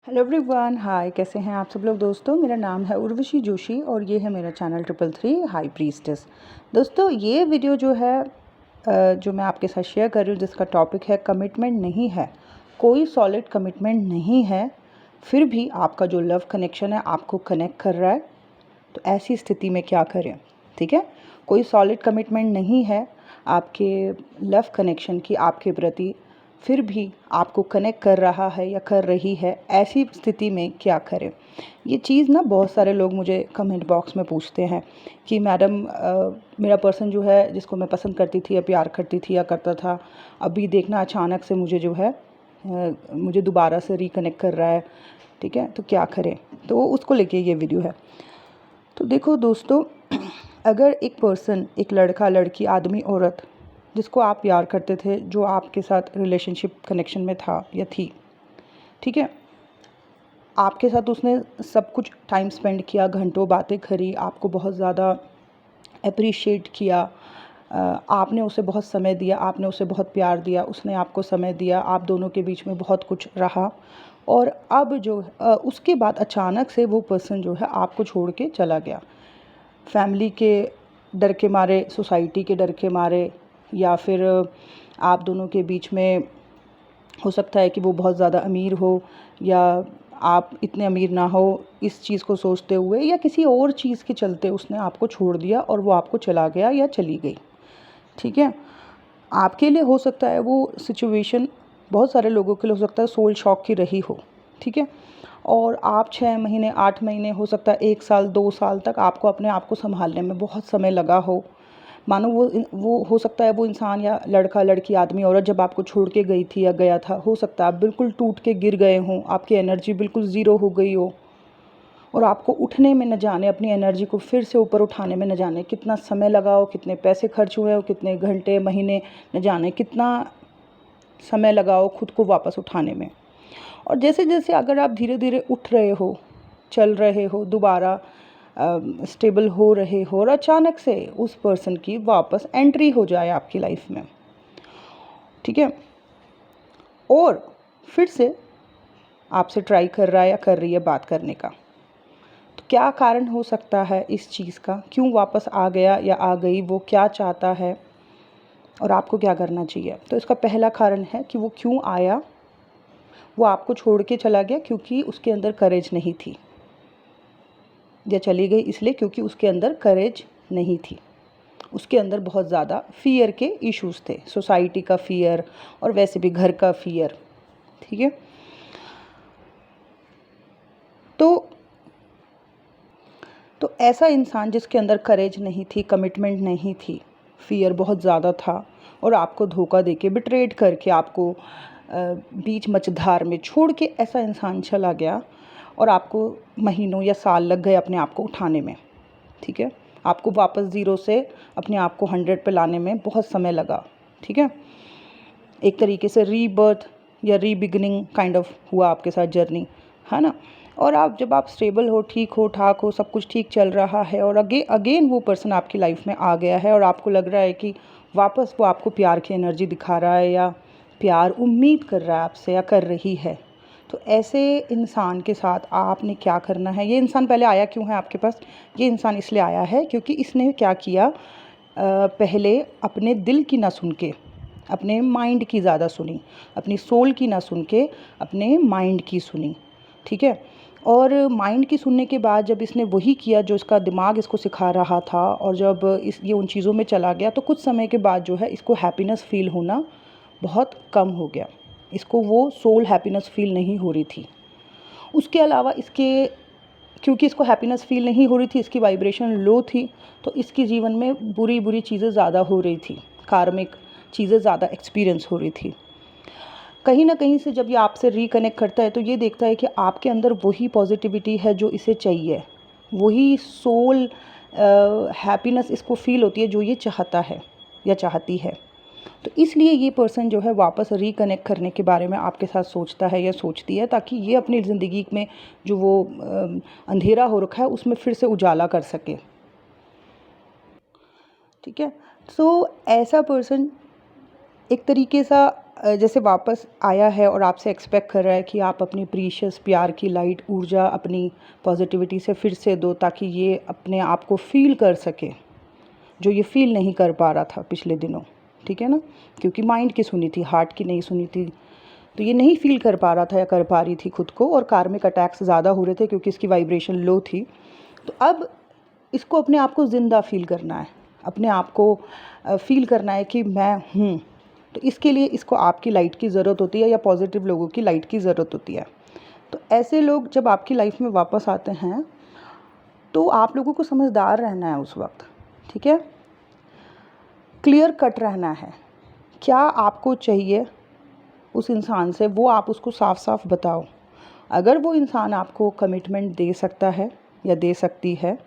Hello everyone, हाय। कैसे हैं आप सब लोग दोस्तों। मेरा नाम है उर्वशी जोशी और ये है मेरा चैनल 333 हाई प्रीस्टेस। दोस्तों, ये वीडियो जो है जो मैं आपके साथ शेयर कर रही हूँ, जिसका टॉपिक है कमिटमेंट नहीं है, कोई सॉलिड कमिटमेंट नहीं है, फिर भी आपका जो लव कनेक्शन है आपको कनेक्ट कर रहा है, तो ऐसी स्थिति में क्या करें। ठीक है, कोई सॉलिड कमिटमेंट नहीं है आपके लव कनेक्शन की आपके प्रति, फिर भी आपको कनेक्ट कर रहा है या कर रही है, ऐसी स्थिति में क्या करें। ये चीज़ ना बहुत सारे लोग मुझे कमेंट बॉक्स में पूछते हैं कि मैडम मेरा पर्सन जो है, जिसको मैं पसंद करती थी या प्यार करती थी या करता था, अभी देखना अचानक से मुझे जो है मुझे दोबारा से रिकनेक्ट कर रहा है। ठीक है, तो क्या करें। तो उसको लेके ये वीडियो है। तो देखो दोस्तों, अगर एक पर्सन, एक लड़का लड़की आदमी औरत, जिसको आप प्यार करते थे, जो आपके साथ रिलेशनशिप कनेक्शन में था या थी, ठीक है, आपके साथ उसने सब कुछ टाइम स्पेंड किया, घंटों बातें करी, आपको बहुत ज़्यादा अप्रिशिएट किया, आपने उसे बहुत समय दिया, आपने उसे बहुत प्यार दिया, उसने आपको समय दिया, आप दोनों के बीच में बहुत कुछ रहा, और अब जो उसके बाद अचानक से वो पर्सन जो है आपको छोड़ के चला गया। फैमिली के डर के मारे, सोसाइटी के डर के मारे, या फिर आप दोनों के बीच में हो सकता है कि वो बहुत ज़्यादा अमीर हो या आप इतने अमीर ना हो, इस चीज़ को सोचते हुए या किसी और चीज़ के चलते उसने आपको छोड़ दिया और वो आपको चला गया या चली गई। ठीक है, आपके लिए हो सकता है वो सिचुएशन, बहुत सारे लोगों के लिए हो सकता है सोल शॉक की रही हो। ठीक है, और आप 6 महीने, 8 महीने, हो सकता है 1 साल, 2 साल तक आपको अपने आप को संभालने में बहुत समय लगा हो। मानो वो हो सकता है वो इंसान या लड़का लड़की आदमी औरत जब आपको छोड़ के गई थी या गया था, हो सकता है आप बिल्कुल टूट के गिर गए हों, आपकी एनर्जी बिल्कुल ज़ीरो हो गई हो, और आपको उठने में न जाने, अपनी एनर्जी को फिर से ऊपर उठाने में न जाने कितना समय लगा हो, कितने पैसे खर्च हुए हो, कितने घंटे, महीने, न जाने कितना समय लगा हो खुद को वापस उठाने में। और जैसे जैसे अगर आप धीरे धीरे उठ रहे हो, चल रहे हो, दोबारा स्टेबल हो रहे हो, और अचानक से उस पर्सन की वापस एंट्री हो जाए आपकी लाइफ में, ठीक है, और फिर से आपसे ट्राई कर रहा है या कर रही है बात करने का, तो क्या कारण हो सकता है इस चीज़ का, क्यों वापस आ गया या आ गई, वो क्या चाहता है और आपको क्या करना चाहिए। तो इसका पहला कारण है कि वो क्यों आया, वो आपको छोड़ के चला गया क्योंकि उसके अंदर करेज नहीं थी, या चली गई इसलिए क्योंकि उसके अंदर करेज नहीं थी, उसके अंदर बहुत ज़्यादा फ़ियर के इश्यूज़ थे, सोसाइटी का फ़ियर और वैसे भी घर का फ़ियर। ठीक है, तो ऐसा इंसान जिसके अंदर करेज नहीं थी, कमिटमेंट नहीं थी, फ़ियर बहुत ज़्यादा था, और आपको धोखा देके, बिट्रेड करके, आपको बीच मझधार में छोड़ के ऐसा इंसान चला गया, और आपको महीनों या साल लग गए अपने आप को उठाने में। ठीक है, आपको वापस ज़ीरो से अपने आप को 100 पे लाने में बहुत समय लगा। ठीक है, एक तरीके से रीबर्थ या रीबिगनिंग काइंड ऑफ हुआ आपके साथ जर्नी, है ना। और आप जब आप स्टेबल हो, ठीक हो, ठाक हो, सब कुछ ठीक चल रहा है, और अगेन वो पर्सन आपकी लाइफ में आ गया है, और आपको लग रहा है कि वापस वो आपको प्यार की एनर्जी दिखा रहा है, या प्यार उम्मीद कर रहा है आपसे या कर रही है, तो ऐसे इंसान के साथ आपने क्या करना है। ये इंसान पहले आया क्यों है आपके पास, ये इंसान इसलिए आया है क्योंकि इसने क्या किया, पहले अपने दिल की ना सुन के अपने माइंड की ज़्यादा सुनी, अपनी सोल की ना सुन के अपने माइंड की सुनी। ठीक है, और माइंड की सुनने के बाद जब इसने वही किया जो इसका दिमाग इसको सिखा रहा था, और जब ये उन चीज़ों में चला गया, तो कुछ समय के बाद जो है इसको हैप्पीनेस फ़ील होना बहुत कम हो गया, इसको वो सोल हैप्पीनेस फ़ील नहीं हो रही थी। उसके अलावा क्योंकि इसको हैप्पीनेस फ़ील नहीं हो रही थी, इसकी वाइब्रेशन लो थी, तो इसके जीवन में बुरी बुरी चीज़ें ज़्यादा हो रही थी, कार्मिक चीज़ें ज़्यादा एक्सपीरियंस हो रही थी। कहीं ना कहीं से जब ये आपसे रिकनेक्ट करता है, तो ये देखता है कि आपके अंदर वही पॉजिटिविटी है जो इसे चाहिए, वही सोल हैप्पीनेस इसको फ़ील होती है जो ये चाहता है या चाहती है। तो इसलिए ये पर्सन जो है वापस रिकनेक्ट करने के बारे में आपके साथ सोचता है या सोचती है, ताकि ये अपनी ज़िंदगी में जो वो अंधेरा हो रखा है उसमें फिर से उजाला कर सके। ठीक है, सो ऐसा पर्सन एक तरीके सा जैसे वापस आया है और आपसे एक्सपेक्ट कर रहा है कि आप अपनी प्रीशियस प्यार की लाइट ऊर्जा अपनी पॉजिटिविटी से फिर से दो, ताकि ये अपने आप को फील कर सके जो ये फील नहीं कर पा रहा था पिछले दिनों, ठीक है ना, क्योंकि माइंड की सुनी थी, हार्ट की नहीं सुनी थी। तो ये नहीं फील कर पा रहा था या कर पा रही थी खुद को, और कार्मिक अटैक्स ज़्यादा हो रहे थे क्योंकि इसकी वाइब्रेशन लो थी। तो अब इसको अपने आप को ज़िंदा फील करना है, अपने आप को फील करना है कि मैं हूँ। तो इसके लिए इसको आपकी लाइट की ज़रूरत होती है या पॉजिटिव लोगों की लाइट की ज़रूरत होती है। तो ऐसे लोग जब आपकी लाइफ में वापस आते हैं तो आप लोगों को समझदार रहना है उस वक्त, ठीक है, क्लियर कट रहना है। क्या आपको चाहिए उस इंसान से, वो आप उसको साफ साफ बताओ। अगर वो इंसान आपको कमिटमेंट दे सकता है या दे सकती है,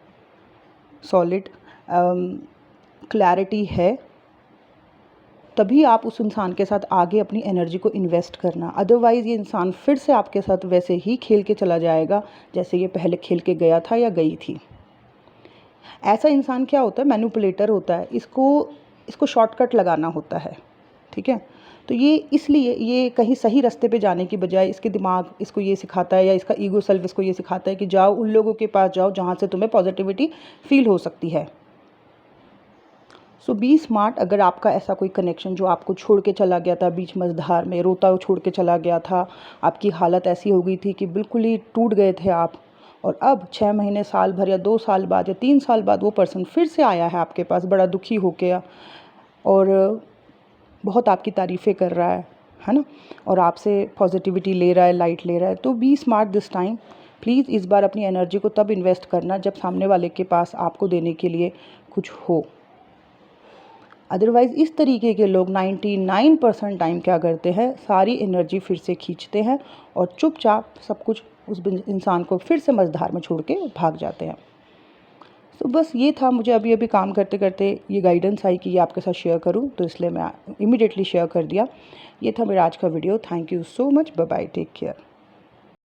सॉलिड क्लैरिटी है, तभी आप उस इंसान के साथ आगे अपनी एनर्जी को इन्वेस्ट करना। अदरवाइज़ ये इंसान फिर से आपके साथ वैसे ही खेल के चला जाएगा जैसे ये पहले खेल के गया था या गई थी। ऐसा इंसान क्या होता है, मैनिपुलेटर होता है, इसको शॉर्टकट लगाना होता है, ठीक है। तो ये इसलिए ये कहीं सही रास्ते पे जाने की बजाय इसके दिमाग इसको ये सिखाता है या इसका ईगो सेल्फ इसको ये सिखाता है कि जाओ उन लोगों के पास जाओ जहाँ से तुम्हें पॉजिटिविटी फील हो सकती है। सो बी स्मार्ट। अगर आपका ऐसा कोई कनेक्शन जो आपको छोड़ के चला गया था बीच मझधार में, रोता हुआ छोड़ के चला गया था, आपकी हालत ऐसी हो गई थी कि बिल्कुल ही टूट गए थे आप, और अब 6 महीने, साल भर या 2 साल बाद या 3 साल बाद वो पर्सन फिर से आया है आपके पास बड़ा दुखी हो गया और बहुत आपकी तारीफ़ें कर रहा है ना, और आपसे पॉजिटिविटी ले रहा है, लाइट ले रहा है, तो be smart this time. Please इस बार अपनी एनर्जी को तब इन्वेस्ट करना जब सामने वाले के पास आपको देने के लिए कुछ हो। अदरवाइज़ इस तरीके के लोग 99% टाइम क्या करते हैं, सारी एनर्जी फिर से खींचते हैं और चुपचाप सब कुछ उस इंसान को फिर से मझधार में छोड़ के भाग जाते हैं। तो बस ये था, मुझे अभी अभी काम करते करते ये गाइडेंस आई कि ये आपके साथ शेयर करूं, तो इसलिए मैं इमीडिएटली शेयर कर दिया। ये था मेरा आज का video. Thank you so much. Bye bye, take care.